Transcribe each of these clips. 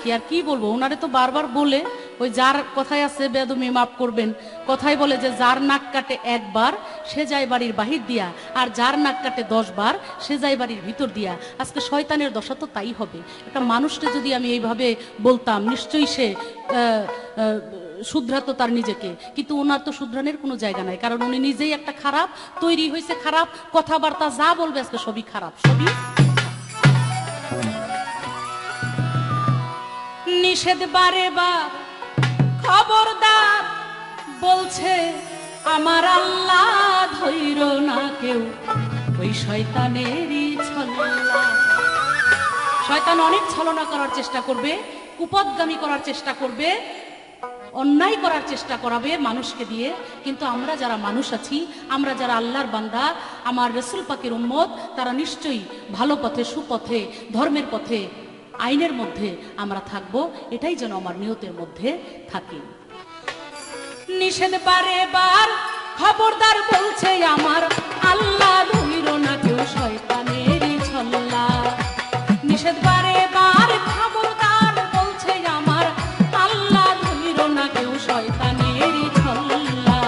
রাখি, আর কি বলবো, ওনারে তো বারবার বলে, ওই যার কথায় আছে বেদমি মাফ করবেন, কথাই বলে যে যার নাক কাটে একবার সে যায় বাড়ির বাহির দিয়া, আর যার নাক কাটে 10 বার সে যায় বাড়ির ভিতর দিয়া। আজকে শয়তানের দশা তো তাই হবে। একটা মানুষকে যদি আমি এইভাবে বলতাম, নিশ্চয়ই সে শুধরাতো তার নিজেকে, কিন্তু ওনার তো শুধরানোর কোনো জায়গা নাই, কারণ উনি নিজেই একটা খারাপ, তৈরি হয়েছে খারাপ, কথাবার্তা যা বলবে আজকে সবই খারাপ, সবই। নিষেধ বারে বার খবরদার বলছে আমার আল্লাহ, ধৈর না কেউ ওই শয়তানেরই ছলনা। শয়তান অনেক ছলনা করার চেষ্টা করবে, কুপথগামী করার চেষ্টা করবে, অন্যায় করার চেষ্টা করাবে মানুষকে দিয়ে। কিন্তু আমরা যারা মানুষ আছি, আমরা যারা আল্লাহর বান্দা, আমার রাসূল পাকের উম্মত, তারা নিশ্চয়ই ভালো পথে, সুপথে, ধর্মের পথে, আইনের মধ্যে আমরা থাকব, এটাই যেন আমার নিয়তের মধ্যে থাকে। নিষেধ বারে বার খবরদার বলছে আমার আল্লাহ, ধৈর না কেউ শয়তানেরই ছল্লা। নিষেধ বারে বার খবরদার বলছে আমার আল্লাহ, ধৈর না কেউ শয়তানেরই ছল্লা।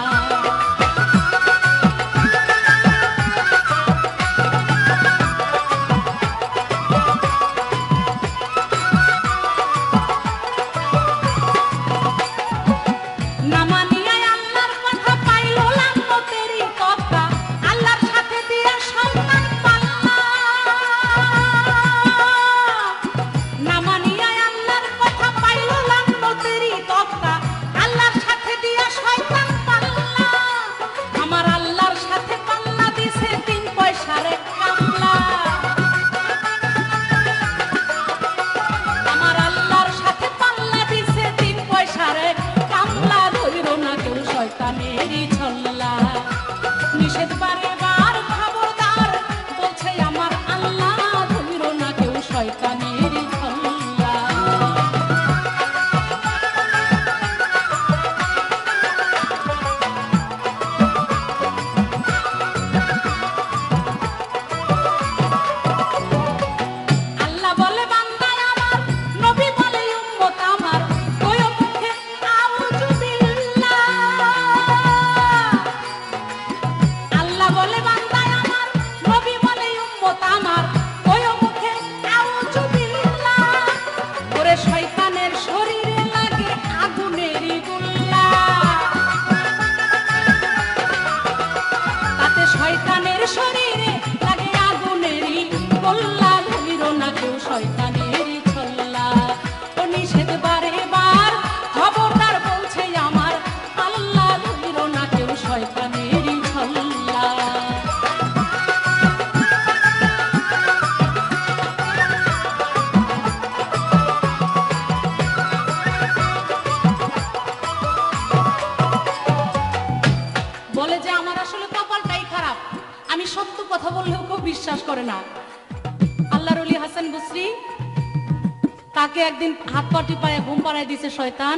তাকে একদিন হাত পা টিপায় ঘুম পাড়ায় দিছে শয়তান।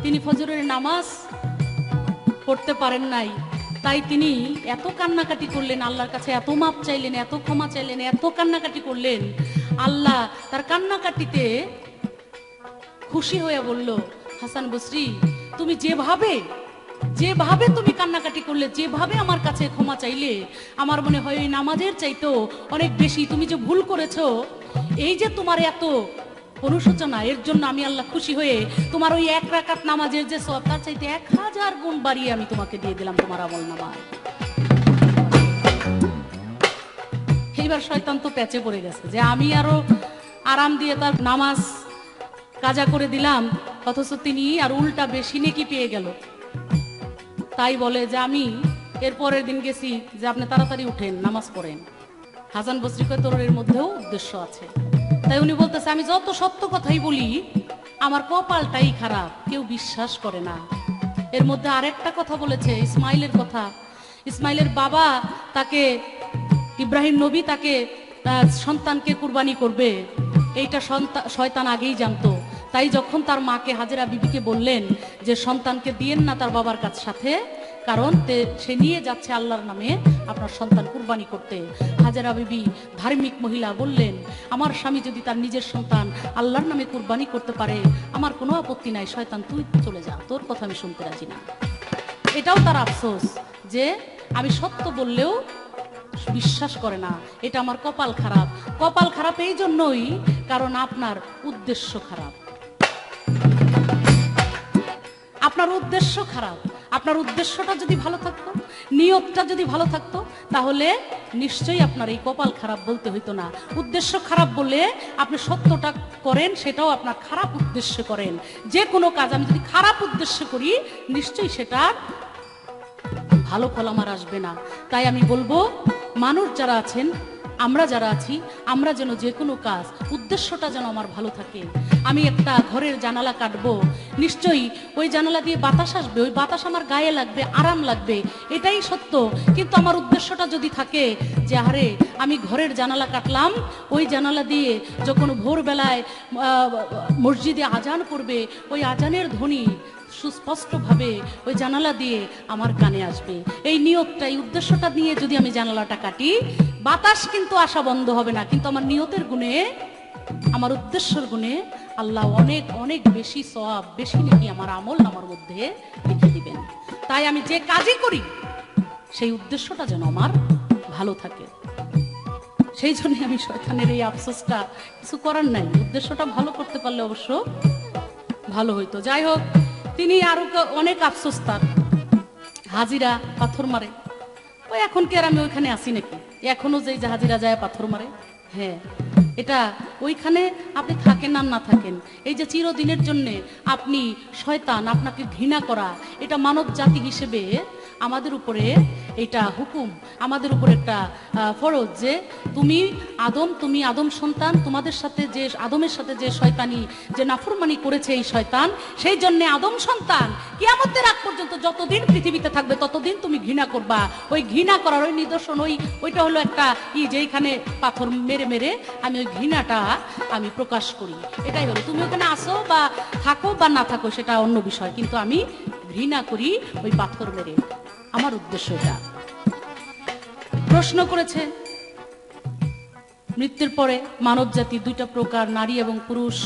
তিনি ফজরের নামাজ পড়তে পারেন নাই, তাই তিনি এত কান্নাকাটি করলেন, আল্লাহর কাছে এত মাপ চাইলেন, এত ক্ষমা চাইলেন, এত কান্নাকাটি করলেন। আল্লাহ তার কান্নাকাটিতে খুশি হয়ে বলল, হাসান বসরি, তুমি যেভাবে তুমি কান্নাকাটি করলে, যেভাবে আমার কাছে ক্ষমা চাইলে, আমার মনে হয় ওই নামাজের চাইতেও অনেক বেশি তুমি যে ভুল করেছো, এই যে তোমার এত অনুশোচনা, এর জন্য আমি আল্লাহ খুশি হয়ে তোমার ওই 1 রাকাত নামাজের যে সওয়াব, তার চাইতে 1000 গুণ বাড়িয়ে আমি তোমাকে দিয়ে দিলাম তোমার আমলনামায়। এইবার শয়তান তো প্যাচে পড়ে গেছে যে আমি আরো আরাম দিয়ে তার নামাজ কাজা করে দিলাম, অথচ তিনি আর উল্টা বেশি নেকি পেয়ে গেল। তাই বলে যে আমি এর পরের দিন গেছি যে আপনি তাড়াতাড়ি উঠেন, নামাজ পড়েন। হাসান বসরি কয় তোর এর মধ্যেও উদ্দেশ্য আছে। তাই উনি বলতেছে আমি যত সত্য কথাই বলি, আমার কপালটাই খারাপ, কেউ বিশ্বাস করে না। এর মধ্যে আরেকটা কথা বলেছে, ইসমাইলের কথা। ইসমাইলের বাবা তাকে, ইব্রাহিম নবী তাকে সন্তানকে কুরবানি করবে, এইটা শয়তান আগেই জানতো। তাই যখন তার মাকে হাজেরা বিবিকে বললেন যে সন্তানকে দিয়েন না তার বাবার কাছ সাথে, কারণ সে নিয়ে যাচ্ছে আল্লাহর নামে আপনার সন্তান কুরবানি করতে। হাজেরা বিবি ধার্মিক মহিলা বললেন, আমার স্বামী যদি তার নিজের সন্তান আল্লাহর নামে কুরবানি করতে পারে আমার কোনো আপত্তি নাই, শয়তান তুই চলে যা, তোর কথা আমি শুনতে রাজি না। এটাও তার আফসোস যে আমি সত্য বললেও বিশ্বাস করে না, এটা আমার কপাল খারাপ। কপাল খারাপ এই জন্যই কারণ আপনার উদ্দেশ্য খারাপ, আপনার উদ্দেশ্য খারাপ। আপনার উদ্দেশ্যটা যদি ভালো থাকতো, নিয়তটা যদি ভালো থাকতো, তাহলে নিশ্চয়ই আপনার এই কপাল খারাপ বলতে হইতো না। উদ্দেশ্য খারাপ বলে আপনি সত্যটা করেন, সেটাও আপনার খারাপ উদ্দেশ্য করেন। যে কোনো কাজ আমি যদি খারাপ উদ্দেশ্য করি নিশ্চয়ই সেটার ভালো ফল আমার আসবে না। তাই আমি বলবো, মানুষ যারা আছেন, আমরা যারা আছি, আমরা যেন যে কোনো কাজ উদ্দেশ্যটা যেন আমার ভালো থাকে। আমি একটা ঘরের জানালা কাটবো, নিশ্চয়ই ওই জানালা দিয়ে বাতাস আসবে, ওই বাতাস আমার গায়ে লাগবে, আরাম লাগবে, এটাই সত্য। কিন্তু আমার উদ্দেশ্যটা যদি থাকে যে আরে আমি ঘরের জানালা কাটলাম, ওই জানালা দিয়ে যখন ভোরবেলায় মসজিদে আজান করবে, ওই আজানের ধ্বনি সুস্পষ্টভাবে ওই জানালা দিয়ে আমার কানে আসবে, এই নিয়তটা, এই উদ্দেশ্যটা নিয়ে যদি আমি জানালাটা কাটি, বাতাস কিন্তু আসা বন্ধ হবে না, কিন্তু আমার নিয়তের গুণে, আমার উদ্দেশ্যের গুণে আল্লাহ অনেক অনেক বেশি সওয়াব, বেশি নেকি আমার আমল নামার মধ্যে লিখে দিবেন। তাই আমি যে কাজই করি সেই উদ্দেশ্যটা যেন আমার ভালো থাকে। সেই জন্য আমি শয়তানের এই আফসোসটা, কিছু করার নাই, উদ্দেশ্যটা ভালো করতে পারলে অবশ্য ভালো হইতো। যাই হোক, তিনি আরো অনেক আফসোস তার। হাজিরা পাথর মারে, ওই এখন কি আর আমি ওইখানে আসি নাকি? এখনো যে হাজিরা যায় পাথর মারে, হ্যাঁ, এটা ওইখানে আপনি থাকেন আর না থাকেন, এই যে চিরদিনের জন্য আপনি শয়তান, আপনাকে ঘৃণা করা, এটা মানব জাতি হিসেবে আমাদের উপরে এটা হুকুম, আমাদের উপর একটা ফরজ যে তুমি আদম সন্তান, তোমাদের সাথে যে আদমের সাথে যে শয়তানি, যে নাফরমানি করেছে এই শয়তান, সেই জন্য আদম সন্তান কিয়ামতের আগ পর্যন্ত যতদিন পৃথিবীতে থাকবে ততদিন তুমি ঘৃণা করবা। ওই ঘৃণা করার ওই নিদর্শন, ওইটা হলো একটা যেখানে পাথর মেরে মেরে আমি ওই ঘৃণাটা আমি প্রকাশ করি, এটাই হলো। তুমি ওখানে আসো বা থাকো বা না থাকো সেটা অন্য বিষয়, কিন্তু আমি ঘৃণা করি ওই পাথর মেরে, আমার উদ্দেশ্য এটা। প্রশ্ন করেছে মৃত্যুর পরে মানব জাতি দুইটা প্রকার, নারী এবং পুরুষ।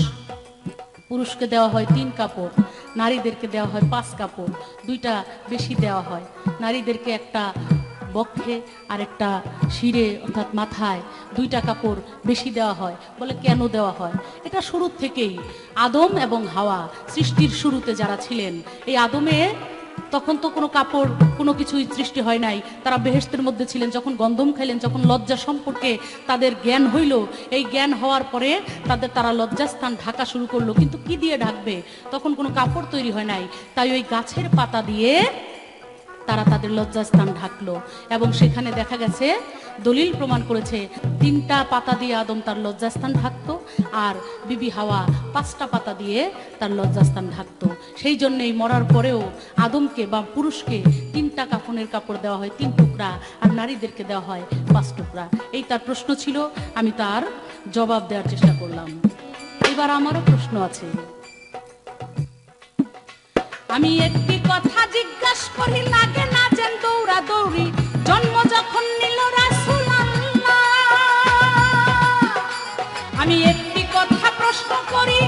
পুরুষকে দেওয়া হয় 3 কাপড়, নারীদেরকে দেওয়া হয় 5 কাপড়, দুইটা বেশি দেওয়া হয়। নারীদেরকে একটা বক্ষে আর একটা শিরে অর্থাৎ মাথায় 2টা কাপড় বেশি দেওয়া হয়। বলে কেন দেওয়া হয়? এটা শুরু থেকেই আদম এবং হাওয়া সৃষ্টির শুরুতে যারা ছিলেন, এই আদমে তখন তো কোনো কাপড় কোনো কিছুই সৃষ্টি হয় নাই, তারা বেহেশতের মধ্যে ছিলেন। যখন গন্ধম খাইলেন, যখন লজ্জা সম্পর্কে তাদের জ্ঞান হইল, এই জ্ঞান হওয়ার পরে তারা লজ্জাস্থান ঢাকা শুরু করলো। কিন্তু কি দিয়ে ঢাকবে? তখন কোনো কাপড় তৈরি হয় নাই, তাই ওই গাছের পাতা দিয়ে তারা তাদের লজ্জাস্থান ঢাকলো। এবং সেখানে দেখা গেছে, দলিল প্রমাণ করেছে, 3টা পাতা দিয়ে আদম তার লজ্জাস্থান ঢাকতো, আর বিবি হাওয়া 5টা পাতা দিয়ে তার লজ্জাস্থান ঢাকতো। সেই জন্যই মরার পরেও আদমকে বা পুরুষকে 3টা কাফনের কাপড় দেওয়া হয় 3 টুকরা, আর নারীদেরকে দেওয়া হয় 5 টুকরা। এই তার প্রশ্ন ছিল, আমি তার জবাব দেওয়ার চেষ্টা করলাম। এবার আমারও প্রশ্ন আছে। আমি একটি কথা জিজ্ঞাসা করি, লাগে না যেন দৌড়া দৌড়ি, জন্ম যখন নিল রাসূল আল্লাহ। আমি একটি কথা প্রশ্ন করি,